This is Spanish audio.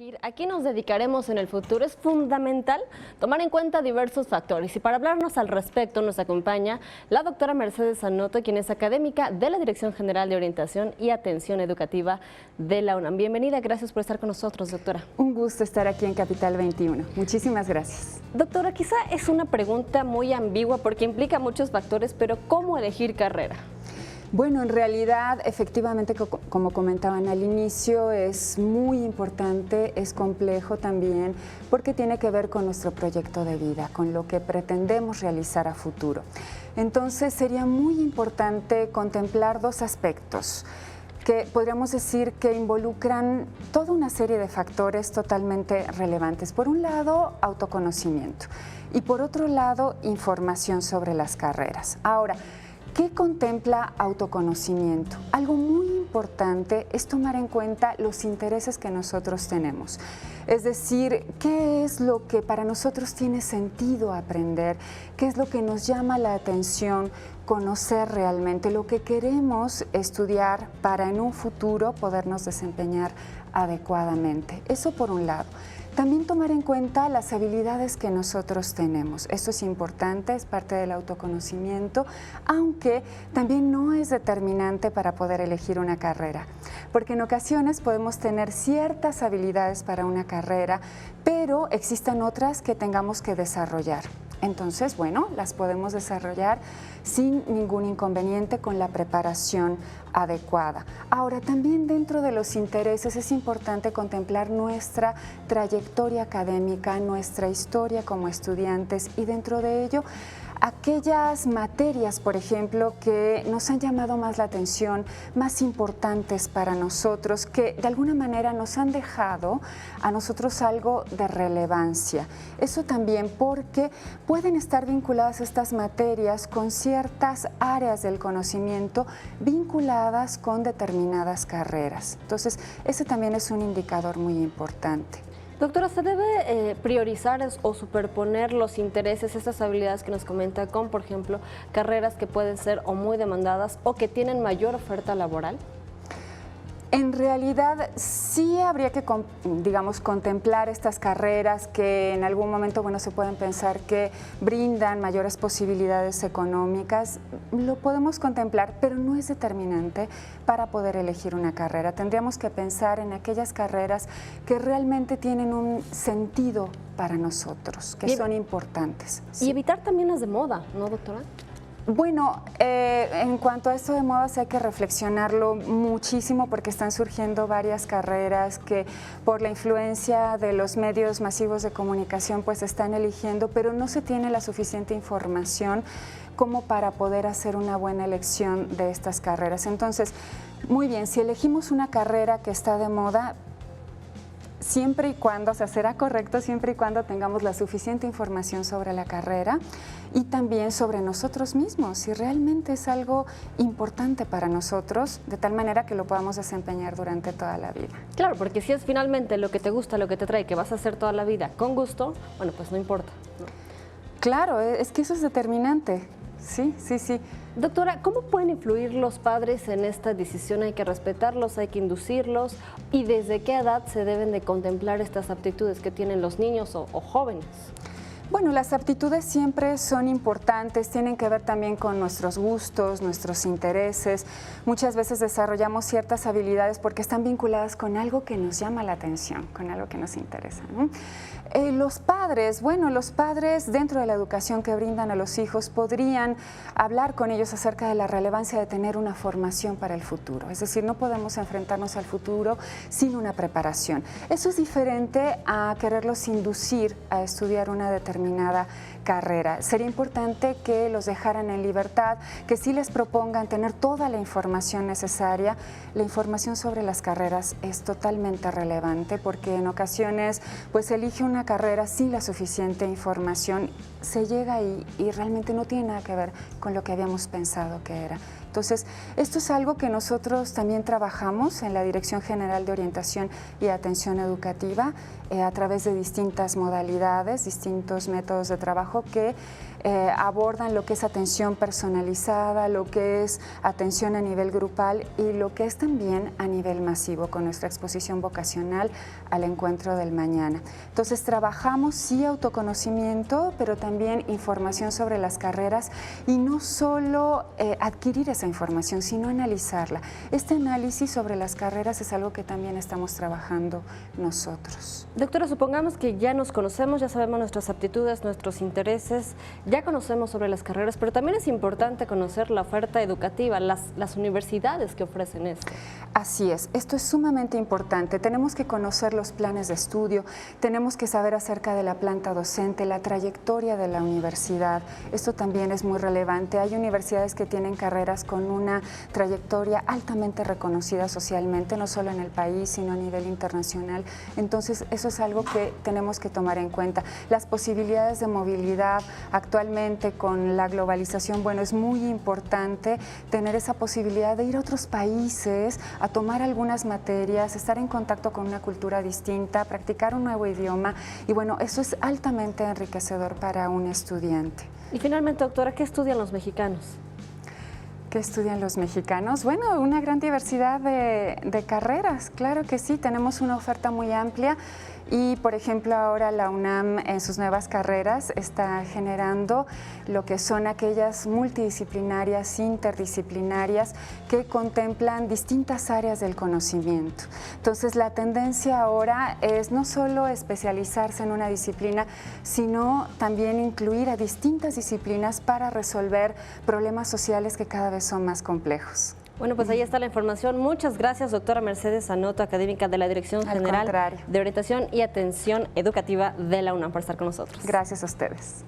elegir a qué nos dedicaremos en el futuro, es fundamental tomar en cuenta diversos factores. Y para hablarnos al respecto nos acompaña la doctora Mercedes Anoto, quien es académica de la Dirección General de Orientación y Atención Educativa de la UNAM. Bienvenida, gracias por estar con nosotros, doctora. Un gusto estar aquí en Capital 21. Muchísimas gracias. Doctora, quizá es una pregunta muy ambigua porque implica muchos factores, pero ¿cómo elegir carrera? Bueno, en realidad, efectivamente, como comentaban al inicio, es muy importante, es complejo también, porque tiene que ver con nuestro proyecto de vida, con lo que pretendemos realizar a futuro. Entonces, sería muy importante contemplar dos aspectos que podríamos decir que involucran toda una serie de factores totalmente relevantes. Por un lado, autoconocimiento y por otro lado, información sobre las carreras. Ahora, ¿qué contempla autoconocimiento? Algo muy importante es tomar en cuenta los intereses que nosotros tenemos. Es decir, ¿qué es lo que para nosotros tiene sentido aprender? ¿Qué es lo que nos llama la atención conocer realmente? Lo que queremos estudiar para en un futuro podernos desempeñar adecuadamente. Eso por un lado. También tomar en cuenta las habilidades que nosotros tenemos. Esto es importante, es parte del autoconocimiento, aunque también no es determinante para poder elegir una carrera, porque en ocasiones podemos tener ciertas habilidades para una carrera, pero existen otras que tengamos que desarrollar. Entonces, bueno, las podemos desarrollar sin ningún inconveniente con la preparación adecuada. Ahora, también dentro de los intereses es importante contemplar nuestra trayectoria académica, nuestra historia como estudiantes y dentro de ello aquellas materias, por ejemplo, que nos han llamado más la atención, más importantes para nosotros, que de alguna manera nos han dejado a nosotros algo de relevancia. Eso también porque pueden estar vinculadas estas materias con ciertas áreas del conocimiento vinculadas con determinadas carreras. Entonces, ese también es un indicador muy importante. Doctora, ¿se debe priorizar o superponer los intereses, estas habilidades que nos comenta con, por ejemplo, carreras que pueden ser o muy demandadas o que tienen mayor oferta laboral? En realidad sí habría que, digamos, contemplar estas carreras que en algún momento, bueno, se pueden pensar que brindan mayores posibilidades económicas. Lo podemos contemplar, pero no es determinante para poder elegir una carrera. Tendríamos que pensar en aquellas carreras que realmente tienen un sentido para nosotros, que son importantes. Y evitar también las de moda, ¿no, doctora? Bueno, en cuanto a esto de modas hay que reflexionarlo muchísimo porque están surgiendo varias carreras que por la influencia de los medios masivos de comunicación pues están eligiendo, pero no se tiene la suficiente información como para poder hacer una buena elección de estas carreras. Entonces, muy bien, si elegimos una carrera que está de moda, siempre y cuando, o sea, será correcto siempre y cuando tengamos la suficiente información sobre la carrera y también sobre nosotros mismos, si realmente es algo importante para nosotros, de tal manera que lo podamos desempeñar durante toda la vida. Claro, porque si es finalmente lo que te gusta, lo que te trae, que vas a hacer toda la vida con gusto, bueno, pues no importa, ¿no? Claro, es que eso es determinante. Sí, sí, sí. Doctora, ¿cómo pueden influir los padres en esta decisión? ¿Hay que respetarlos, hay que inducirlos? ¿Y desde qué edad se deben de contemplar estas aptitudes que tienen los niños o jóvenes? Bueno, las aptitudes siempre son importantes, tienen que ver también con nuestros gustos, nuestros intereses. Muchas veces desarrollamos ciertas habilidades porque están vinculadas con algo que nos llama la atención, con algo que nos interesa, ¿no? Los padres, bueno, los padres dentro de la educación que brindan a los hijos podrían hablar con ellos acerca de la relevancia de tener una formación para el futuro. Es decir, no podemos enfrentarnos al futuro sin una preparación. Eso es diferente a quererlos inducir a estudiar una determinada carrera. Sería importante que los dejaran en libertad, que sí les propongan tener toda la información necesaria. La información sobre las carreras es totalmente relevante porque en ocasiones pues elige una carrera sin la suficiente información, se llega ahí y realmente no tiene nada que ver con lo que habíamos pensado que era. Entonces, esto es algo que nosotros también trabajamos en la Dirección General de Orientación y Atención Educativa a través de distintas modalidades, distintos métodos de trabajo que abordan lo que es atención personalizada, lo que es atención a nivel grupal y lo que es también a nivel masivo con nuestra exposición vocacional al encuentro del mañana. Entonces trabajamos sí autoconocimiento, pero también información sobre las carreras y no solo adquirir esa información, sino analizarla. Este análisis sobre las carreras es algo que también estamos trabajando nosotros. Doctora, supongamos que ya nos conocemos, ya sabemos nuestras aptitudes, nuestros intereses, ya conocemos sobre las carreras, pero también es importante conocer la oferta educativa, las universidades que ofrecen esto. Así es, esto es sumamente importante. Tenemos que conocer los planes de estudio, tenemos que saber acerca de la planta docente, la trayectoria de la universidad. Esto también es muy relevante. Hay universidades que tienen carreras con una trayectoria altamente reconocida socialmente, no solo en el país, sino a nivel internacional. Entonces, eso es algo que tenemos que tomar en cuenta. Las posibilidades de movilidad actualmente con la globalización, bueno, es muy importante tener esa posibilidad de ir a otros países, a tomar algunas materias, estar en contacto con una cultura distinta, practicar un nuevo idioma y bueno, eso es altamente enriquecedor para un estudiante. Y finalmente, doctora, ¿qué estudian los mexicanos? ¿Qué estudian los mexicanos? Bueno, una gran diversidad de carreras, claro que sí, tenemos una oferta muy amplia. Y, por ejemplo, ahora la UNAM en sus nuevas carreras está generando lo que son aquellas multidisciplinarias, interdisciplinarias, que contemplan distintas áreas del conocimiento. Entonces, la tendencia ahora es no solo especializarse en una disciplina, sino también incluir a distintas disciplinas para resolver problemas sociales que cada vez son más complejos. Bueno, pues ahí está la información. Muchas gracias, doctora Mercedes Anoto, académica de la Dirección General de Orientación y Atención Educativa de la UNAM, por estar con nosotros. Gracias a ustedes.